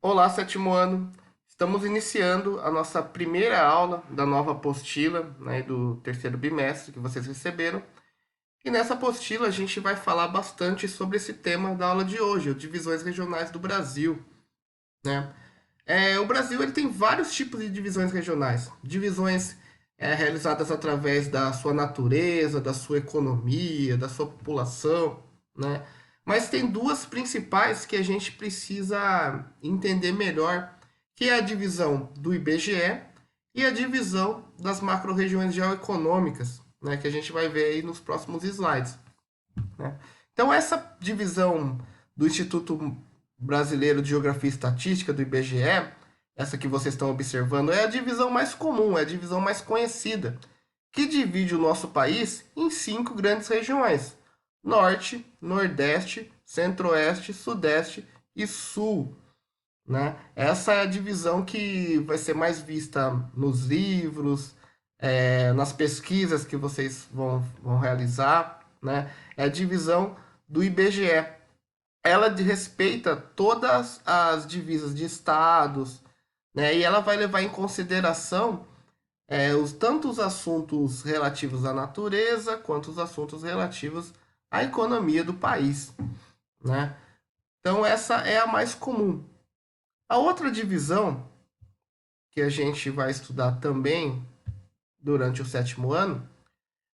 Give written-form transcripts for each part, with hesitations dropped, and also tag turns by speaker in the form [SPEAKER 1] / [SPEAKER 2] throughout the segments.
[SPEAKER 1] Olá, sétimo ano. Estamos iniciando a nossa primeira aula da nova apostila, né, do terceiro bimestre que vocês receberam. E nessa apostila a gente vai falar bastante sobre esse tema da aula de hoje, as divisões regionais do Brasil, né? O Brasil ele tem vários tipos de divisões regionais. Divisões realizadas através da sua natureza, da sua economia, da sua população, né? Mas tem duas principais que a gente precisa entender melhor, que é a divisão do IBGE e a divisão das macro-regiões geoeconômicas, né? Que a gente vai ver aí nos próximos slides, né? Então, essa divisão do Instituto Brasileiro de Geografia e Estatística, do IBGE, essa que vocês estão observando, é a divisão mais comum, é a divisão mais conhecida, que divide o nosso país em 5 grandes regiões: Norte, Nordeste, Centro-Oeste, Sudeste e Sul, né? Essa é a divisão que vai ser mais vista nos livros, nas pesquisas que vocês vão realizar, né? É a divisão do IBGE. Ela respeita todas as divisas de estados, né? E ela vai levar em consideração tanto os assuntos relativos à natureza quanto os assuntos relativos à economia do país, né? Então essa é a mais comum. A outra divisão que a gente vai estudar também durante o sétimo ano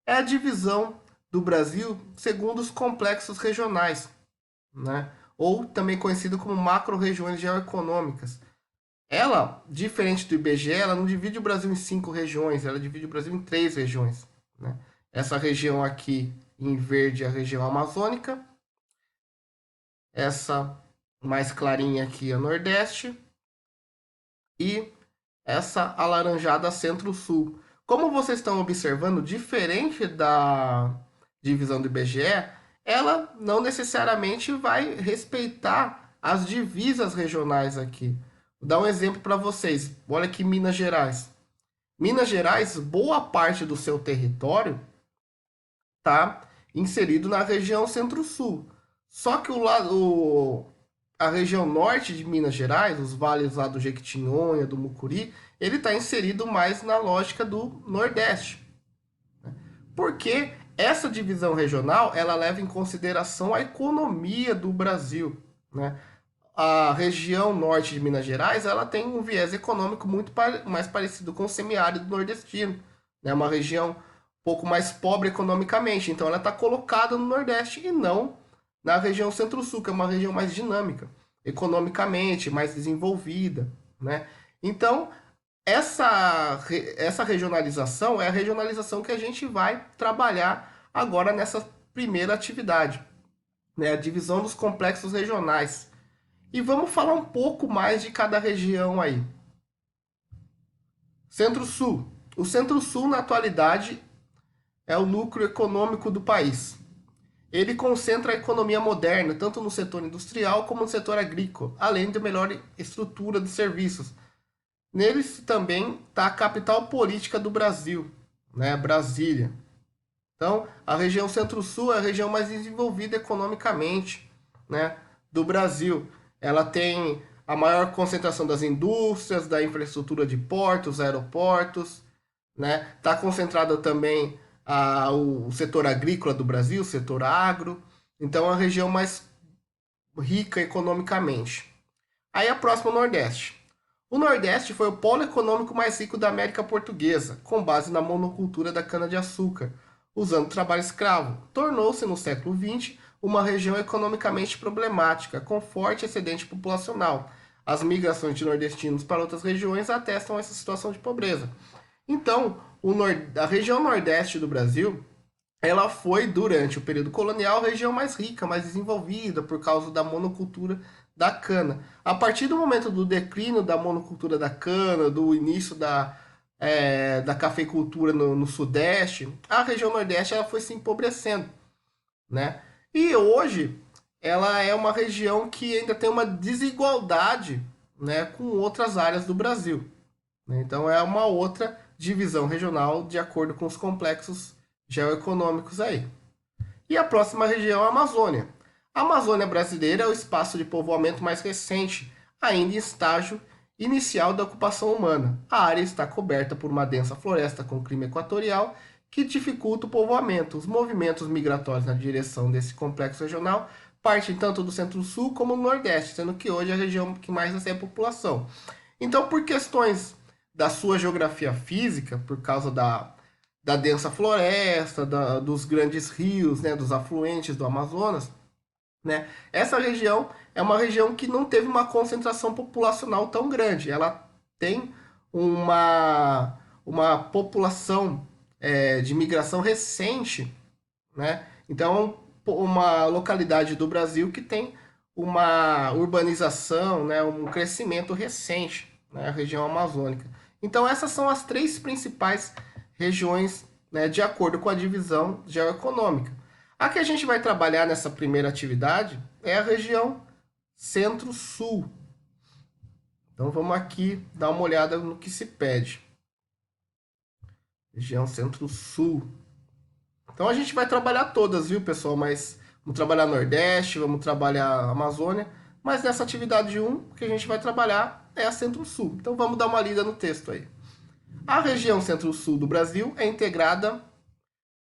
[SPEAKER 1] é a divisão do Brasil segundo os complexos regionais, né? Ou também conhecido como macro-regiões geoeconômicas. Ela, diferente do IBGE, ela não divide o Brasil em 5 regiões, ela divide o Brasil em 3 regiões, né? Essa região aqui em verde é a região amazônica, essa mais clarinha aqui é o Nordeste e essa alaranjada Centro-Sul. Como vocês estão observando, diferente da divisão do IBGE, ela não necessariamente vai respeitar as divisas regionais aqui. Vou dar um exemplo para vocês. Olha aqui Minas Gerais. Minas Gerais, boa parte do seu território está inserido na região Centro-Sul. Só que a região norte de Minas Gerais, os vales lá do Jequitinhonha, do Mucuri, ele está inserido mais na lógica do Nordeste. Porque essa divisão regional ela leva em consideração a economia do Brasil, né? A região norte de Minas Gerais ela tem um viés econômico muito mais parecido com o semiárido nordestino, né? Uma região um pouco mais pobre economicamente, então ela está colocada no Nordeste e não na região Centro-Sul, que é uma região mais dinâmica, economicamente mais desenvolvida, né? Então essa regionalização é a regionalização que a gente vai trabalhar agora nessa primeira atividade, né? A divisão dos complexos regionais. E vamos falar um pouco mais de cada região aí. Centro-Sul. O Centro-Sul, na atualidade, é o núcleo econômico do país. Ele concentra a economia moderna, tanto no setor industrial como no setor agrícola, além de melhor estrutura de serviços. Neles também está a capital política do Brasil, né? Brasília. Então, a região Centro-Sul é a região mais desenvolvida economicamente, né, do Brasil. Ela tem a maior concentração das indústrias, da infraestrutura de portos, aeroportos, né? Está concentrada também o setor agrícola do Brasil, o setor agro. Então, é a região mais rica economicamente. Aí a próxima, o Nordeste. O Nordeste foi o polo econômico mais rico da América Portuguesa, com base na monocultura da cana-de-açúcar, usando trabalho escravo. Tornou-se, no século XX, uma região economicamente problemática, com forte excedente populacional. As migrações de nordestinos para outras regiões atestam essa situação de pobreza. Então, a região Nordeste do Brasil ela foi, durante o período colonial, a região mais rica, mais desenvolvida, por causa da monocultura da cana. A partir do momento do declínio da monocultura da cana, do início da cafeicultura no Sudeste, a região Nordeste ela foi se empobrecendo, né? E hoje ela é uma região que ainda tem uma desigualdade, né, com outras áreas do Brasil, né? Então é uma outra divisão regional de acordo com os complexos geoeconômicos aí. E a próxima região é a Amazônia. A Amazônia brasileira é o espaço de povoamento mais recente, ainda em estágio inicial da ocupação humana. A área está coberta por uma densa floresta com clima equatorial que dificulta o povoamento. Os movimentos migratórios na direção desse complexo regional partem tanto do centro-sul como do nordeste, sendo que hoje é a região que mais recebe população. Então, por questões da sua geografia física, por causa da densa floresta, dos grandes rios, né, dos afluentes do Amazonas, né, essa região é uma região que não teve uma concentração populacional tão grande. Ela tem uma população de migração recente, né? Então, uma localidade do Brasil que tem uma urbanização, né, um crescimento recente, né, a região amazônica. Então, essas são as três principais regiões, né, de acordo com a divisão geoeconômica. A que a gente vai trabalhar nessa primeira atividade é a região Centro-Sul. Então, vamos aqui dar uma olhada no que se pede. Região Centro-Sul. Então a gente vai trabalhar todas, viu, pessoal? Mas vamos trabalhar Nordeste, vamos trabalhar Amazônia. Mas nessa atividade 1, o que a gente vai trabalhar é a Centro-Sul. Então vamos dar uma lida no texto aí. A região Centro-Sul do Brasil é integrada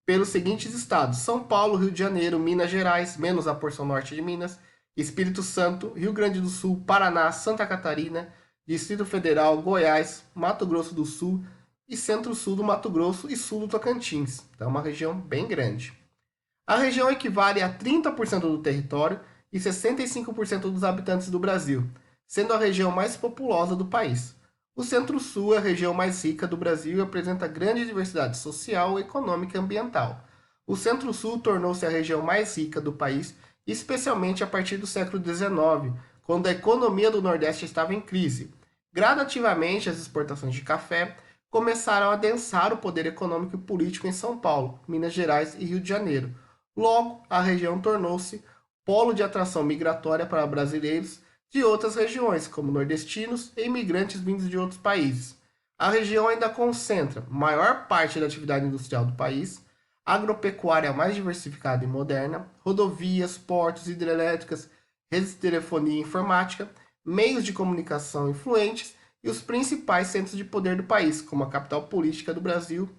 [SPEAKER 1] pelos seguintes estados: São Paulo, Rio de Janeiro, Minas Gerais, menos a porção norte de Minas, Espírito Santo, Rio Grande do Sul, Paraná, Santa Catarina, Distrito Federal, Goiás, Mato Grosso do Sul e Centro-Sul do Mato Grosso e Sul do Tocantins. Então é uma região bem grande. A região equivale a 30% do território e 65% dos habitantes do Brasil, sendo a região mais populosa do país. O Centro-Sul é a região mais rica do Brasil e apresenta grande diversidade social, econômica e ambiental. O Centro-Sul tornou-se a região mais rica do país, especialmente a partir do século XIX, quando a economia do Nordeste estava em crise. Gradativamente, as exportações de café começaram a adensar o poder econômico e político em São Paulo, Minas Gerais e Rio de Janeiro. Logo, a região tornou-se polo de atração migratória para brasileiros de outras regiões, como nordestinos e imigrantes vindos de outros países. A região ainda concentra maior parte da atividade industrial do país, agropecuária mais diversificada e moderna, rodovias, portos, hidrelétricas, redes de telefonia e informática, meios de comunicação influentes e os principais centros de poder do país, como a capital política do Brasil,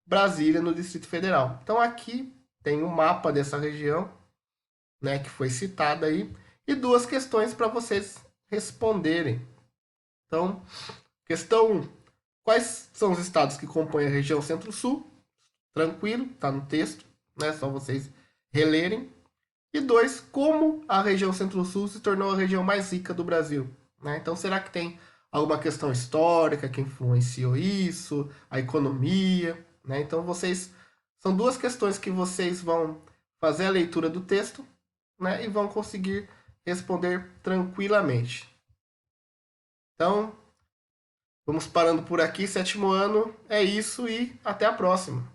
[SPEAKER 1] Brasília, no Distrito Federal. Então aqui tem um mapa dessa região, né, que foi citada aí, e duas questões para vocês responderem. Então, questão 1. Quais são os estados que compõem a região Centro-Sul? Tranquilo, está no texto, né? Só vocês relerem. E 2. Como a região Centro-Sul se tornou a região mais rica do Brasil? Né? Então, será que tem alguma questão histórica que influenciou isso? A economia? Né? Então, vocês... São duas questões que vocês vão fazer a leitura do texto, né? E vão conseguir responder tranquilamente. Então, vamos parando por aqui, sétimo ano. É isso e até a próxima.